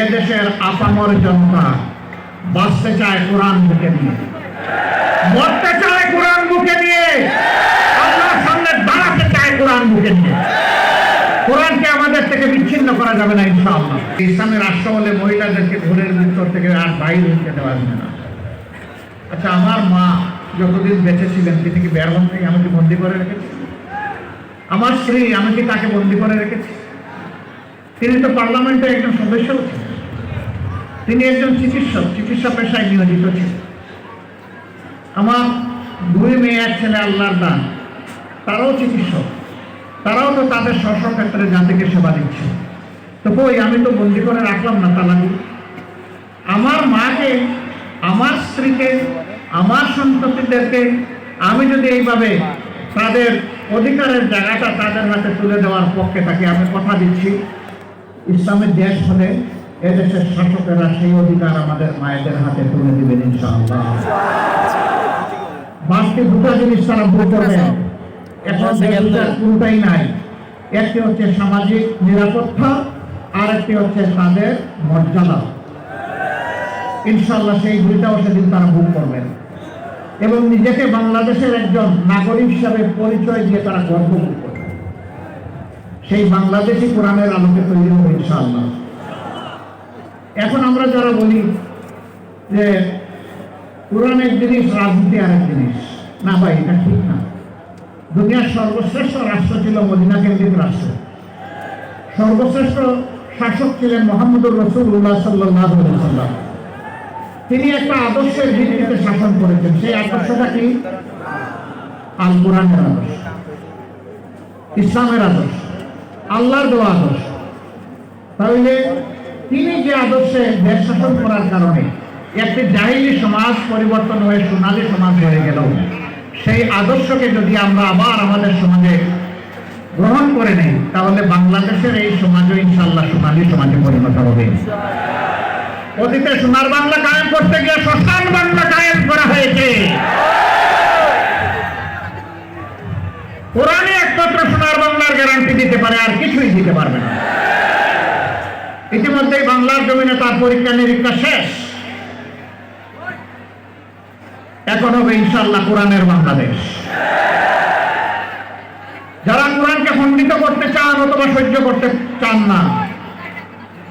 এদেশের আপামর জনতা বাঁচতে চায় কোরআন বুকে নিয়ে, মরতে চায় কোরআন বুকে নিয়ে, আল্লাহর সামনে দাঁড়াতে চায় কোরআন বুকে নিয়ে। কোরআনকে আমাদের থেকে বিচ্ছিন্ন করা যাবে না ইনশাআল্লাহ। ইসলামী রাষ্ট্র হলে মহিলাদেরকে ঘরের ভিতর থেকে আর বাইরে হতে দেওয়া যাবে না। আচ্ছা, আমার মা যতদিন বেঁচে ছিলেন তিনি কি বের হন থেকে আমাকে বন্দি করে রেখেছি? আমার স্ত্রী, আমি কি তাকে বন্দি করে রেখেছি? তিনি তো পার্লামেন্টের একজন সদস্য ছিলেন, তিনি একজন চিকিৎসা পেশায় নিয়োজিত ছিলেন। আমার 2 মেয়ে 1 ছেলে আল্লাহর দান, তারাও চিকিৎসক, তারাও তো তাদের স্ব ক্ষেত্রে জাতিকে সেবা দিচ্ছে। তো কই, আমি তো বন্দি করে রাখলাম না তালাবি। আমার মাকে, আমার স্ত্রীকে, আমার সন্ততিদেরকে আমি যদি এইভাবে তাদের অধিকারের জায়গাটা তাদের হাতে তুলে দেওয়ার পক্ষে থাকি, আমি কথা দিচ্ছি ইসলামের দেশ হলে এদেশের শাসকেরা সেই অধিকার আমাদের মায়েদের হাতে তুলে দিবেন ইনশাআল্লাহ। বাকি 2টা জিনিস তারা ভুল করবেন। এখন কোনটাই নাই। একটি হচ্ছে সামাজিক নিরাপত্তা, আর একটি হচ্ছে তাদের মর্যাদা। ইনশাআল্লাহ সেই 2টাও সেদিন তারা ভুল করবেন এবং নিজেকে বাংলাদেশের একজন নাগরিক হিসাবে পরিচয় দিয়ে তারা গর্ববোধ করবে। সেই বাংলাদেশি কোরআনের আলোকে তৈরি হবে ইনশাআল্লাহ। এখন আমরা যারা বলি যে কোরআন এক জিনিস, রাজনীতি আরেক জিনিস, না ভাই, এটা ঠিক না। দুনিয়ার সর্বশ্রেষ্ঠ রাষ্ট্র ছিল মদিনা কেন্দ্রিক রাষ্ট্র। সর্বশ্রেষ্ঠ শাসক ছিলেন মুহাম্মদুর রাসূলুল্লাহ সাল্লাল্লাহু আলাইহি ওয়াসাল্লাম। তিনি একটা আদর্শের ভিত্তিতে শাসন করেছেন। সেই আদর্শটা কি? আল কোরআনের আদর্শ, ইসলামের আদর্শ, আল্লাহর দেওয়া আদর্শ। তাহলে তিনি যে আদর্শে দেশ শাসন করার কারণে একটি জাহিলি সমাজ পরিবর্তন হয়ে সোনালী সমাজ হয়ে গেল, সেই আদর্শকে যদি আমরা আবার আমাদের সমাজে গ্রহণ করে নেই, তাহলে বাংলাদেশের এই সমাজও ইনশাআল্লাহ সোনালী সমাজে পরিণত হবে। অতীতে সোনার বাংলা কায়েম করতে গিয়ে শ্মশান বাংলা কায়েম করা হয়েছে। কোরআনই একমাত্র সোনার বাংলার গ্যারান্টি দিতে পারে, আর কিছুই দিতে পারবে না। ইতিমধ্যেই বাংলার জমিনে তার পরীক্ষা নিরীক্ষা শেষ। এখন হবে ইনশাআল্লাহ কোরআনের বাংলাদেশ। যারা কোরআনকে খণ্ডিত করতে চান অথবা সহ্য করতে চান না,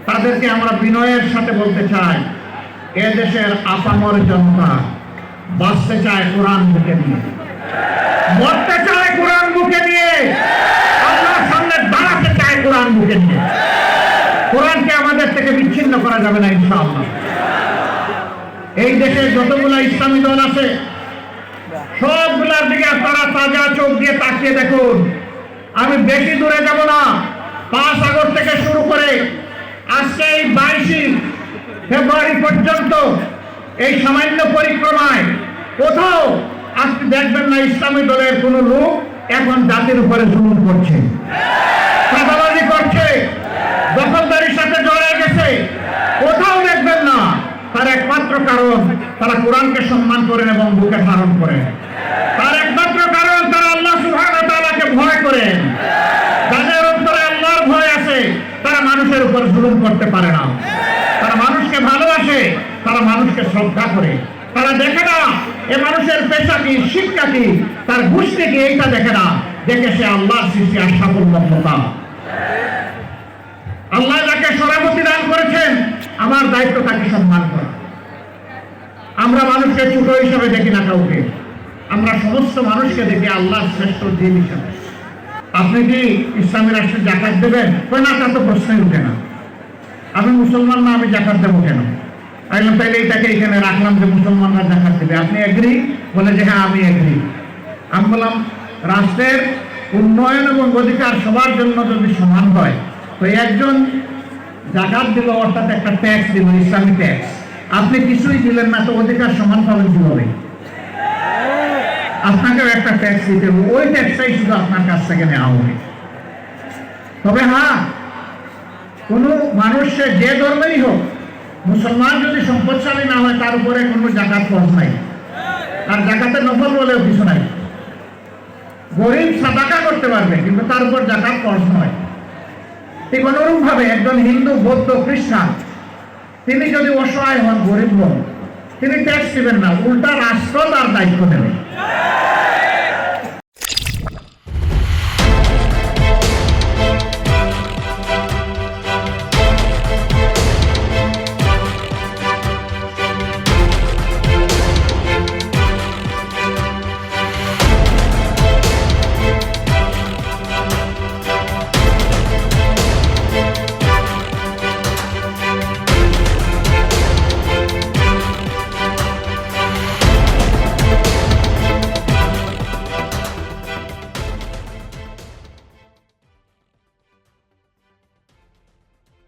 তাদেরকে আমরা বিনয়ের সাথে বলতে চাই, এদেশের আপামর জনতা বাঁচতে চায় কোরআন বুকে নিয়ে, মরতে চায় কোরআন বুকে নিয়ে, আল্লাহর সামনে দাঁড়াতে চায় কোরআন বুকে নিয়ে। কোরআনকে আমাদের থেকে বিচ্ছিন্ন করা যাবে না ইনশাআল্লাহ। এই দেশে যতগুলো ইসলামী দল আছে সবগুলার দিকে আপনারা তাজা চোখ দিয়ে তাকিয়ে দেখুন। আমি বেশি দূরে যাব না। 5 আগস্ট থেকে শুরু করে আজকে এই 22 ফেব্রুয়ারি পর্যন্ত এই সামান্য পরিক্রমায় কোথাও আপনি দেখবেন না ইসলামী দলের কোন লোক এখন জাতির উপরে জুলুম করছে, চাঁদাবাজি করছে, দখলদারির সাথে জড়িয়ে গেছে। কোথাও দেখবেন না। তার একমাত্র কারণ তারা কোরআনকে সম্মান করেন এবং বুকে ধারণ করেন। তার একমাত্র কারণ তারা আল্লাহ সুবহানাহু ওয়া তাআলাকে ভয় করেন। যাদের অন্তরে আল্লাহর ভয় আছে তারা মানুষের উপর জুলুম করতে পারে না। তারা মানুষকে ভালোবাসে, তারা মানুষকে শ্রদ্ধা করে। তারা দেখে না এ মানুষের পেশা কি, শিক্ষা কি, তার গোষ্ঠী কি, এইটা দেখে না। দেখে সে আল্লাহর সৃষ্টি আর সাফল্যতা। আল্লাহ যাকে সভাপতি দান করেছেন, আমার দায়িত্ব তাকে সম্মান করা। আমরা মানুষকে ছোট হিসাবে দেখি না কাউকে, আমরা সমস্ত মানুষকে দেখি আল্লাহর শ্রেষ্ঠ দিন হিসাবে। আপনি কি ইসলামী রাষ্ট্রে জাকাত দেবেন? না, তা তো প্রশ্নই উঠে না। আমি মুসলমান না, আমি জাকাত দেবো কেন? আমি তাইলে এটাকে এখানে রাখলাম যে মুসলমানরা জাকাত দেবে। আপনি এগ্রি? বলে যে হ্যাঁ আমি এগ্রি। আমি বললাম রাষ্ট্রের উন্নয়ন এবং অধিকার সবার জন্য যদি সমান হয়, তো একজন জাকাত দিল, অর্থাৎ একটা ট্যাক্স দিল, ইসলামী ট্যাক্স। আপনি কিছুই দিলেন না, তো অধিকার সমান পাবেন কিভাবে? আপনাকেও একটা ট্যাক্স দিতে হবে, ওই ট্যাক্সটাই শুধু আপনার কাছ থেকে নেওয়া হবে। তবে হ্যাঁ, কোন মানুষ যে ধর্মেই হোক, মুসলমান যদি সম্পদশালী না হয় তার উপরে কোনো জাকাত ফরজ নাই, আর জাকাতের নফল বলেও কিছু নাই। গরিব সাদাকা করতে পারবে, কিন্তু তার উপর জাকাত ফরজ নয়। ঠিক অনুরূপ ভাবে একজন হিন্দু, বৌদ্ধ, খ্রিস্টান তিনি যদি অসহায় হন, গরিব হন, তিনি ট্যাক্স দিবেন না, উল্টা রাষ্ট্র তার দায়িত্ব নেবে।